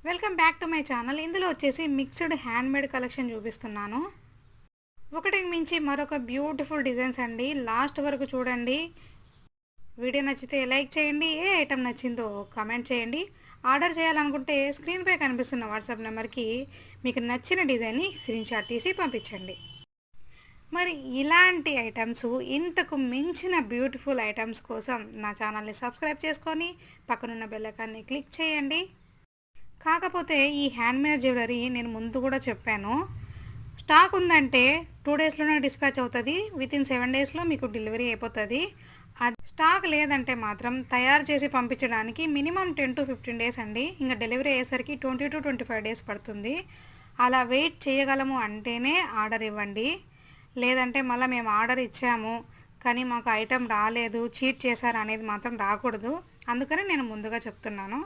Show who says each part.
Speaker 1: Welcome back to my channel. ఇందులో వచ్చేసి mixed handmade collection చూపిస్తున్నాను. ఒకటికి మించి మరొక బ్యూటిఫుల్ డిజైన్స్ అండి. లాస్ట్ వరకు చూడండి. వీడియో నచ్చితే లైక్ చేయండి. ఏ ఐటమ్ నచ్చిందో కామెంట్ చేయండి. ఆర్డర్ చేయాలనుకుంటే స్క్రీన్పై కనిపిస్తున్న వాట్సాప్ నెంబర్కి మీకు నచ్చిన డిజైన్ని స్క్రీన్ షాట్ తీసి పంపించండి. మరి ఇలాంటి ఐటమ్స్, ఇంతకు మించిన బ్యూటిఫుల్ ఐటమ్స్ కోసం నా ఛానల్ని సబ్స్క్రైబ్ చేసుకొని పక్కనున్న బెల్ ఐకాన్ని క్లిక్ చేయండి. కాకపోతే ఈ హ్యాండ్మేడ్ జ్యువెలరీ నేను ముందు కూడా చెప్పాను, స్టాక్ ఉందంటే 2 డేస్లోనే డిస్పాచ్ అవుతుంది. వితిన్ 7 డేస్లో మీకు డెలివరీ అయిపోతుంది. అది స్టాక్ లేదంటే మాత్రం తయారు చేసి పంపించడానికి మినిమం 10 to 15 డేస్ అండి. ఇంకా డెలివరీ అయ్యేసరికి 20 to 25 డేస్ పడుతుంది. అలా వెయిట్ చేయగలము అంటేనే ఆర్డర్ ఇవ్వండి. లేదంటే మళ్ళీ మేము ఆర్డర్ ఇచ్చాము కానీ మాకు ఐటెం రాలేదు, చీట్ చేశారు అనేది మాత్రం రాకూడదు. అందుకని నేను ముందుగా చెప్తున్నాను.